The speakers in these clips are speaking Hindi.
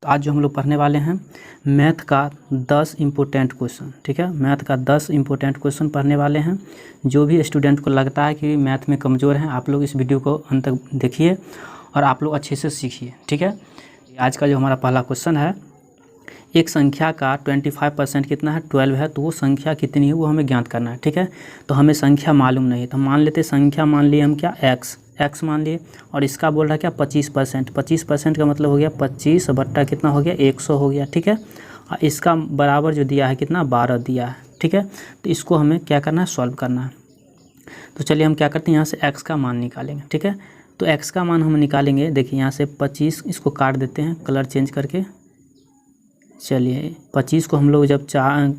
तो आज जो हम लोग पढ़ने वाले हैं मैथ का 10 इम्पोर्टेंट क्वेश्चन। ठीक है, मैथ का 10 इम्पोर्टेंट क्वेश्चन पढ़ने वाले हैं। जो भी स्टूडेंट को लगता है कि मैथ में कमज़ोर हैं, आप लोग इस वीडियो को अंत तक देखिए और आप लोग अच्छे से सीखिए। ठीक है, आज का जो हमारा पहला क्वेश्चन है, एक संख्या का 25% कितना है, 12 है, तो वो संख्या कितनी है वो हमें ज्ञात करना है। ठीक है, तो हमें संख्या मालूम नहीं है, तो मान लेते संख्या मान लिए हम क्या एक्स मान लिए, और इसका बोल रहा है क्या 25%। 25% का मतलब हो गया 25 बट्टा कितना हो गया 100 हो गया। ठीक है, और इसका बराबर जो दिया है कितना 12 दिया है। ठीक है, तो इसको हमें क्या करना है, सॉल्व करना है। तो चलिए हम क्या करते हैं, यहाँ से एक्स का मान निकालेंगे। ठीक है, तो एक्स का मान हम निकालेंगे। देखिए यहाँ से 25 इसको काट देते हैं कलर चेंज करके। चलिए 25 को हम लोग जब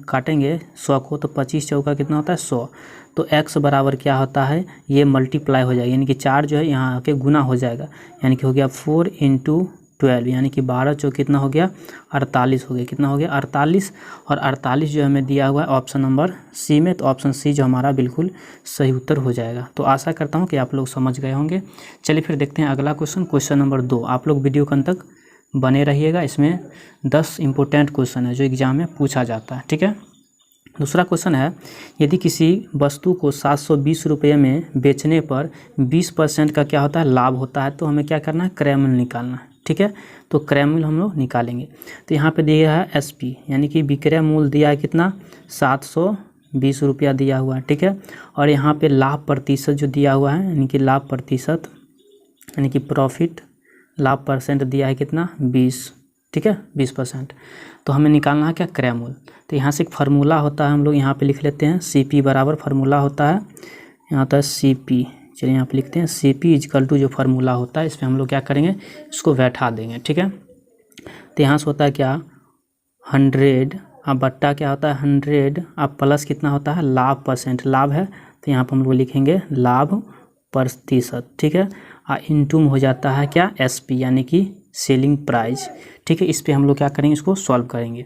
काटेंगे 100 को, तो 25 चौका कितना होता है 100। तो x बराबर क्या होता है, ये मल्टीप्लाई हो जाएगा, यानी कि 4 जो है यहाँ आके गुना हो जाएगा, यानी कि हो गया 4 × 12, यानी कि 12 चौक कितना हो गया 48 हो गया। कितना हो गया 48, और 48 जो हमें दिया हुआ है ऑप्शन नंबर सी में, तो ऑप्शन सी जो हमारा बिल्कुल सही उत्तर हो जाएगा। तो आशा करता हूँ कि आप लोग समझ गए होंगे। चलिए फिर देखते हैं अगला क्वेश्चन, क्वेश्चन नंबर 2। आप लोग वीडियो के अंत तक बने रहिएगा, इसमें 10 इम्पोर्टेंट क्वेश्चन है जो एग्जाम में पूछा जाता है। ठीक है, दूसरा क्वेश्चन है, यदि किसी वस्तु को 720 रुपये में बेचने पर 20% का क्या होता है, लाभ होता है, तो हमें क्या करना है, क्रय मूल्य निकालना है। ठीक है, तो क्रय मूल्य हम लोग निकालेंगे। तो यहाँ पे दिया है एसपी, यानी कि विक्रय मूल्य दिया है कितना 720 रुपया दिया हुआ है। ठीक है, और यहाँ पे लाभ प्रतिशत जो दिया हुआ है, यानी कि लाभ प्रतिशत यानी कि प्रॉफिट लाभ परसेंट दिया है कितना 20। ठीक है, 20%। तो हमें निकालना है क्या, क्रय मूल्य। तो यहाँ से एक फार्मूला होता है, हम लोग यहाँ पे लिख लेते हैं CP बराबर फार्मूला होता है, यहाँ होता है CP। चलिए यहाँ पे लिखते हैं CP इजकल टू जो फार्मूला होता है, इस पर हम लोग क्या करेंगे, इसको बैठा देंगे। ठीक है, तो यहाँ से होता है क्या 100 अब बट्टा क्या होता है 100 अब प्लस कितना होता है लाभ परसेंट, लाभ है तो यहाँ पर हम लोग लिखेंगे लाभ प्रतिशत। ठीक है, इंटू में हो जाता है क्या SP, यानी कि सेलिंग प्राइस। ठीक है, इस पे हम लोग क्या करेंगे, इसको सॉल्व करेंगे।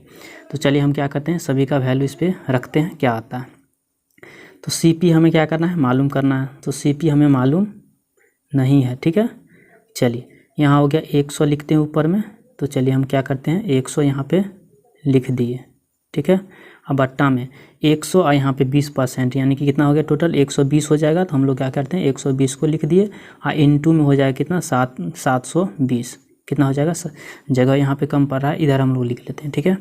तो चलिए हम क्या करते हैं, सभी का वैल्यू इस पे रखते हैं, क्या आता है। तो CP हमें क्या करना है, मालूम करना है। तो CP हमें मालूम नहीं है। ठीक है, चलिए यहाँ हो गया 100 लिखते हैं ऊपर में। तो चलिए हम क्या करते हैं 100 यहाँ पे लिख दिए। ठीक है, अब बट्टा में 100 और यहाँ पे 20%, यानी कि कितना हो गया टोटल 120 हो जाएगा। तो हम लोग क्या करते हैं 120 को लिख दिए, और इंटू में हो जाएगा कितना 720, कितना हो जाएगा, जगह यहाँ पे कम पड़ रहा है, इधर हम लोग लिख लेते हैं। ठीक है,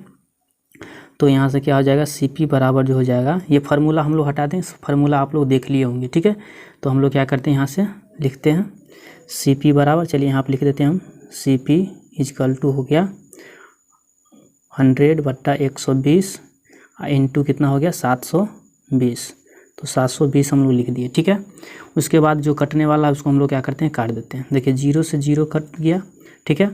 तो यहाँ से क्या हो जाएगा CP बराबर जो हो जाएगा, ये फार्मूला हम लोग हटा दें, फार्मूला आप लोग देख लिए होंगे। ठीक है, तो हम लोग क्या करते हैं यहाँ से लिखते हैं CP बराबर, चलिए यहाँ पर लिख देते हैं हम CP इजकल टू हो गया 100 बट्टा 120 इंटू कितना हो गया 720। तो 720 हम लोग लिख दिए। ठीक है, उसके बाद जो कटने वाला है उसको हम लोग क्या करते हैं, काट देते हैं। देखिए 0 से 0 कट गया। ठीक है,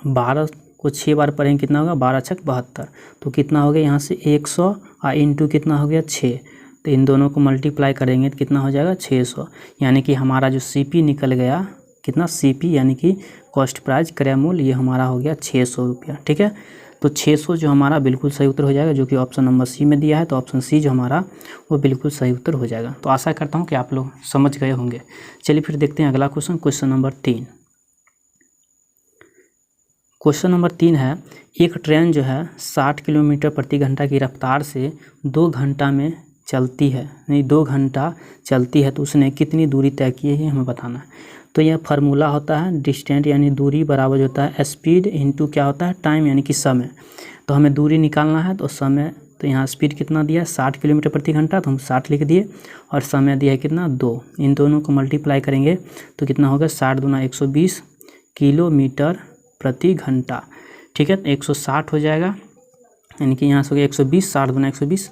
12 को 6 बार पढ़ेंगे कितना होगा 12 छक 72। तो कितना हो गया यहाँ से 100 और इंटू कितना हो गया 6, तो इन दोनों को मल्टीप्लाई करेंगे तो कितना हो जाएगा 600, यानी कि हमारा जो CP निकल गया कितना CP, यानी कि कॉस्ट प्राइस क्रय मूल्य, ये हमारा हो गया 600 रुपया। ठीक है, तो 600 जो हमारा बिल्कुल सही उत्तर हो जाएगा, जो कि ऑप्शन नंबर सी में दिया है। तो ऑप्शन सी जो हमारा वो बिल्कुल सही उत्तर हो जाएगा। तो आशा करता हूँ कि आप लोग समझ गए होंगे। चलिए फिर देखते हैं अगला question, question number 3। Question number 3 है, एक ट्रेन जो है 60 किलोमीटर प्रति घंटा की रफ्तार से 2 घंटा में चलती है, नहीं 2 घंटा चलती है, तो उसने कितनी दूरी तय की है ये हमें बताना है। तो यह फार्मूला होता है डिस्टेंस, यानी दूरी बराबर होता है स्पीड इंटू क्या होता है टाइम, यानी कि समय। तो हमें दूरी निकालना है, तो समय, तो यहाँ स्पीड कितना दिया है 60 किलोमीटर प्रति घंटा, तो हम 60 लिख दिए, और समय दिया है कितना 2। इन दोनों को मल्टीप्लाई करेंगे तो कितना होगा 60 दूना 120 किलोमीटर प्रति घंटा। ठीक है, तो 160 हो जाएगा, यानी कि यहाँ से हो गया 120, 60 दूना 120,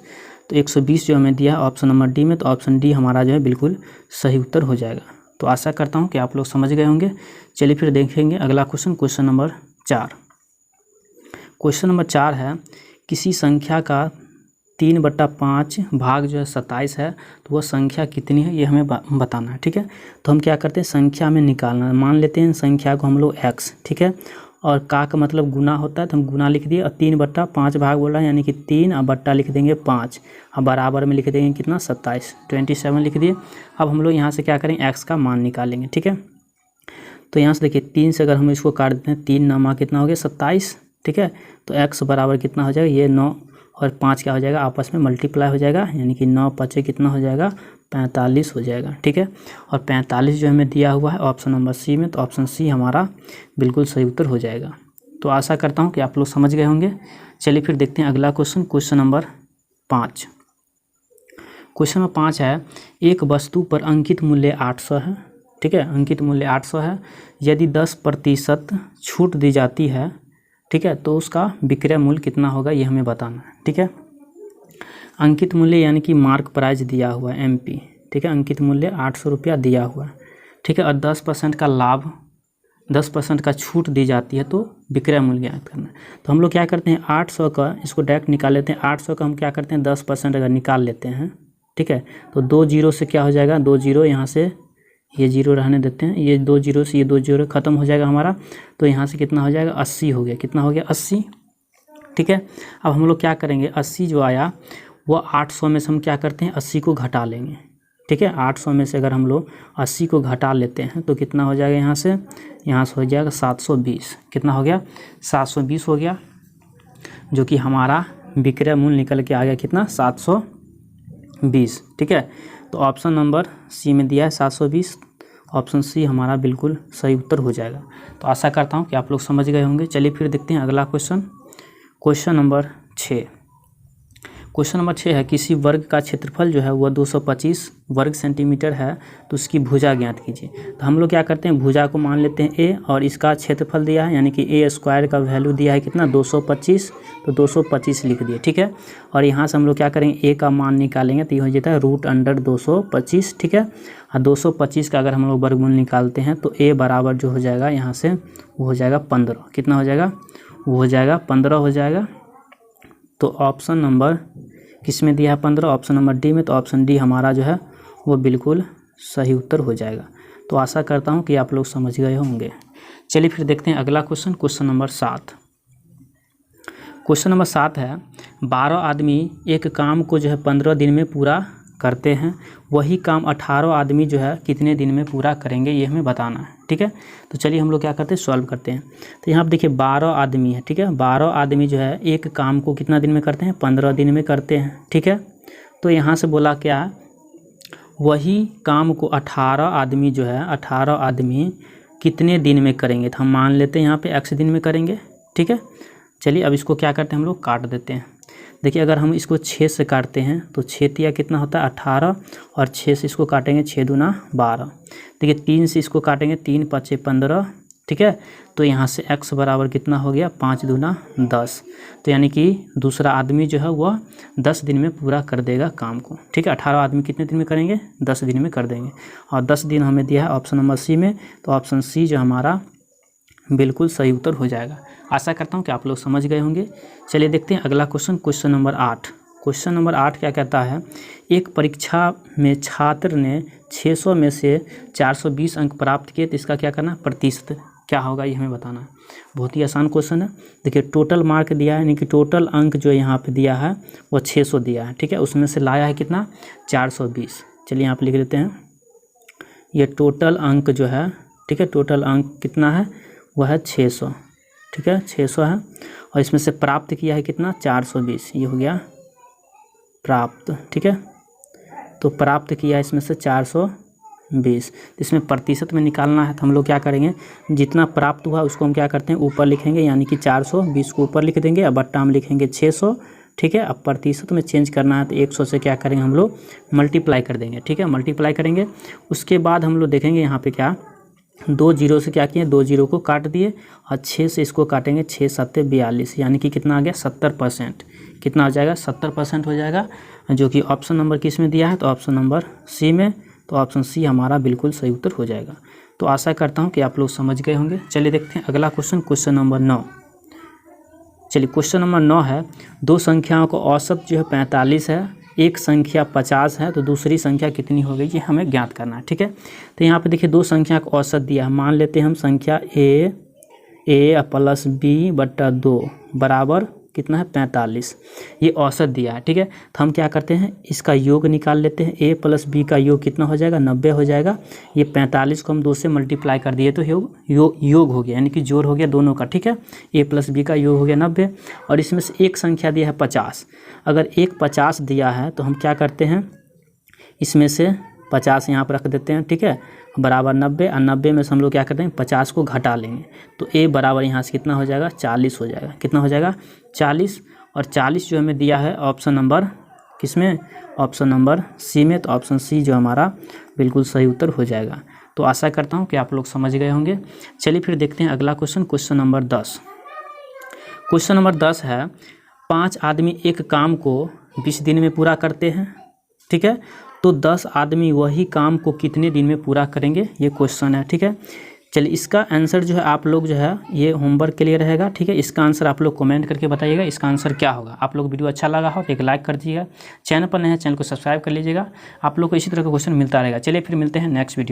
तो 120 जो हमें दिया ऑप्शन नंबर डी में, तो ऑप्शन डी हमारा जो है बिल्कुल सही उत्तर हो जाएगा। तो आशा करता हूँ कि आप लोग समझ गए होंगे। चलिए फिर देखेंगे अगला question, question number 4। Question number 4 है, किसी संख्या का 3/5 भाग जो है 27 है, तो वह संख्या कितनी है ये हमें बताना है। ठीक है, तो हम क्या करते हैं, संख्या में निकालना है। मान लेते हैं संख्या को हम लोग x, ठीक है, और का मतलब गुना होता है, तो हम गुना लिख दिए, और 3/5 भाग बोल रहा है, यानी कि 3 और बट्टा लिख देंगे 5, और बराबर में लिख देंगे कितना 27 लिख दिए। अब हम लोग यहाँ से क्या करेंगे, x का मान निकालेंगे। ठीक है, तो यहाँ से देखिए 3 से अगर हम इसको काट देते हैं, 3 नामा कितना हो गया 27, ठीक है। तो x बराबर कितना हो जाएगा, ये 9 और 5 क्या हो जाएगा, आपस में मल्टीप्लाई हो जाएगा, यानी कि 9 5 कितना हो जाएगा, 45 हो जाएगा। ठीक है, और 45 जो हमें दिया हुआ है ऑप्शन नंबर सी में, तो ऑप्शन सी हमारा बिल्कुल सही उत्तर हो जाएगा। तो आशा करता हूँ कि आप लोग समझ गए होंगे। चलिए फिर देखते हैं अगला question, question number 5। Question number 5 है, एक वस्तु पर अंकित मूल्य 800 है। ठीक है, अंकित मूल्य 800 है। यदि 10% छूट दी जाती है, ठीक है, तो उसका विक्रय मूल्य कितना होगा, ये हमें बताना है। ठीक है, अंकित मूल्य यानी कि मार्क प्राइस दिया हुआ है MP। ठीक है, अंकित मूल्य 800 रुपया दिया हुआ है। ठीक है, और 10% का लाभ, 10% का छूट दी जाती है, तो विक्रय मूल्य ज्ञात करना है। तो हम लोग क्या करते हैं, 800 का इसको डायरेक्ट निकाल लेते हैं। 800 का हम क्या करते हैं, 10% अगर निकाल लेते हैं, ठीक है, तो 2 जीरो से क्या हो जाएगा, 2 जीरो यहाँ से ये जीरो रहने देते हैं, ये 2 जीरो से ये 2 जीरो खत्म हो जाएगा हमारा। तो यहाँ से कितना हो जाएगा, 80 हो गया। कितना हो गया, 80। ठीक है, अब हम लोग क्या करेंगे, 80 जो आया वो 800 में से हम क्या करते हैं, 80 को घटा लेंगे। ठीक है, 800 में से अगर हम लोग 80 को घटा लेते हैं तो कितना हो जाएगा, यहाँ से हो जाएगा 720। कितना हो गया, 720 हो गया, जो कि हमारा विक्रय मूल्य निकल के आ गया कितना, 720। ठीक है, तो ऑप्शन नंबर सी में दिया है 720, ऑप्शन सी हमारा बिल्कुल सही उत्तर हो जाएगा। तो आशा करता हूँ कि आप लोग समझ गए होंगे। चलिए फिर देखते हैं अगला question, question number 6। Question number 6 है, किसी वर्ग का क्षेत्रफल जो है वह 225 वर्ग सेंटीमीटर है, तो उसकी भुजा ज्ञात कीजिए। तो हम लोग क्या करते हैं, भुजा को मान लेते हैं A, और इसका क्षेत्रफल दिया है यानी कि A² का वैल्यू दिया है कितना, 225, तो 225 लिख दिए। ठीक है, और यहाँ से हम लोग क्या करेंगे, A का मान निकालेंगे तो ये हो जाता है √225। ठीक है, और 225 का अगर हम लोग वर्गमूल निकालते हैं तो A बराबर जो हो जाएगा यहाँ से वो हो जाएगा 15। कितना हो जाएगा, वो हो जाएगा 15 हो जाएगा। तो ऑप्शन नंबर किस में दिया है, 15, ऑप्शन नंबर डी में। तो ऑप्शन डी हमारा जो है वो बिल्कुल सही उत्तर हो जाएगा। तो आशा करता हूँ कि आप लोग समझ गए होंगे। चलिए फिर देखते हैं अगला question, question number 7। Question number 7 है, 12 आदमी एक काम को जो है 15 दिन में पूरा करते हैं, वही काम 18 आदमी जो है कितने दिन में पूरा करेंगे, ये हमें बताना है। ठीक है, तो चलिए हम लोग क्या करते हैं, सॉल्व करते हैं। तो यहाँ पर देखिए 12 आदमी है। ठीक है, 12 आदमी जो है एक काम को कितना दिन में करते हैं, 15 दिन में करते हैं। ठीक है, तो यहाँ से बोला क्या, वही काम को 18 आदमी जो है 18 आदमी कितने दिन में करेंगे, तो हम मान लेते हैं यहाँ पे x दिन में करेंगे। ठीक है, चलिए अब इसको क्या करते हैं, हम लोग काट देते हैं। देखिए अगर हम इसको 6 से काटते हैं तो 6 तिया कितना होता है 18, और 6 से इसको काटेंगे 6 दूना 12। देखिए 3 से इसको काटेंगे 3 5 15। ठीक है, तो यहाँ से x बराबर कितना हो गया, 5 दूना 10। तो यानी कि दूसरा आदमी जो है वह 10 दिन में पूरा कर देगा काम को। ठीक है, 18 आदमी कितने दिन में करेंगे, 10 दिन में कर देंगे, और 10 दिन हमें दिया है ऑप्शन नंबर सी में। तो ऑप्शन सी जो हमारा बिल्कुल सही उत्तर हो जाएगा। आशा करता हूँ कि आप लोग समझ गए होंगे। चलिए देखते हैं अगला question, question number 8। Question number 8 क्या कहता है, एक परीक्षा में छात्र ने 600 में से 420 अंक प्राप्त किए, तो इसका क्या करना, प्रतिशत क्या होगा, ये हमें बताना है। बहुत ही आसान क्वेश्चन है। देखिए टोटल मार्क दिया है, यानी कि टोटल अंक जो यहाँ पे दिया है वो 600 दिया है। ठीक है, उसमें से लाया है कितना, 420। चलिए यहाँ पे लिख लेते हैं, ये टोटल अंक जो है, ठीक है, टोटल अंक कितना है, वह है 600। ठीक है, 600 है, और इसमें से प्राप्त किया है कितना, 420। ये हो गया प्राप्त। ठीक है, तो प्राप्त किया इसमें से 420। इसमें प्रतिशत में निकालना है, तो हम लोग क्या करेंगे, जितना प्राप्त हुआ उसको हम क्या करते हैं ऊपर लिखेंगे, यानी कि 420 को ऊपर लिख देंगे, अब बट्टा में लिखेंगे 600। ठीक है, अब प्रतिशत में चेंज करना है तो 100 से क्या करेंगे हम लोग, मल्टीप्लाई कर देंगे। ठीक है, मल्टीप्लाई करेंगे, उसके बाद हम लोग देखेंगे यहाँ पे क्या, 2 जीरो से क्या किए, 2 जीरो को काट दिए, और 6 से इसको काटेंगे, 6 7 42, यानी कि कितना आ गया, 70%। कितना हो जाएगा, 70% हो जाएगा, जो कि ऑप्शन नंबर किस में दिया है, तो ऑप्शन नंबर सी में। तो ऑप्शन सी हमारा बिल्कुल सही उत्तर हो जाएगा। तो आशा करता हूँ कि आप लोग समझ गए होंगे। चलिए देखते हैं अगला क्वेश्चन, क्वेश्चन नंबर 9। चलिए क्वेश्चन नंबर 9 है, दो संख्याओं का औसत जो है 45 है, एक संख्या 50 है, तो दूसरी संख्या कितनी हो गई, ये हमें ज्ञात करना है। ठीक है, तो यहाँ पे देखिए दो संख्या का औसत दिया है, मान लेते हैं हम संख्या a + b/2 बराबर कितना है 45, ये औसत दिया है। ठीक है, तो हम क्या करते हैं, इसका योग निकाल लेते हैं। a प्लस बी का योग कितना हो जाएगा, 90 हो जाएगा। ये 45 को हम 2 से मल्टीप्लाई कर दिए तो योग हो गया, यानी कि जोड़ हो गया दोनों का। ठीक है, a प्लस बी का योग हो गया 90, और इसमें से एक संख्या दिया है 50। अगर एक 50 दिया है तो हम क्या करते हैं, इसमें से 50 यहाँ पर रख देते हैं। ठीक है, बराबर 90, और 90 में से हम लोग क्या करते हैं, 50 को घटा लेंगे तो a बराबर यहाँ से कितना हो जाएगा, 40 हो जाएगा। कितना हो जाएगा, 40। और 40 जो हमें दिया है ऑप्शन नंबर किसमें, ऑप्शन नंबर सी में, तो ऑप्शन सी जो हमारा बिल्कुल सही उत्तर हो जाएगा। तो आशा करता हूँ कि आप लोग समझ गए होंगे। चलिए फिर देखते हैं अगला question, question number 10। Question number 10 है, 5 आदमी एक काम को 20 दिन में पूरा करते हैं। ठीक है, तो 10 आदमी वही काम को कितने दिन में पूरा करेंगे, ये क्वेश्चन है। ठीक है, चलिए इसका आंसर जो है आप लोग जो है ये होमवर्क के लिए रहेगा। ठीक है, इसका आंसर आप लोग कमेंट करके बताइएगा इसका आंसर क्या होगा। आप लोग वीडियो अच्छा लगा हो तो एक लाइक कर दीजिएगा, चैनल पर नए हैं चैनल को सब्सक्राइब कर लीजिएगा। आप लोग को इसी तरह का क्वेश्चन मिलता रहेगा। चलिए फिर मिलते हैं नेक्स्ट वीडियो।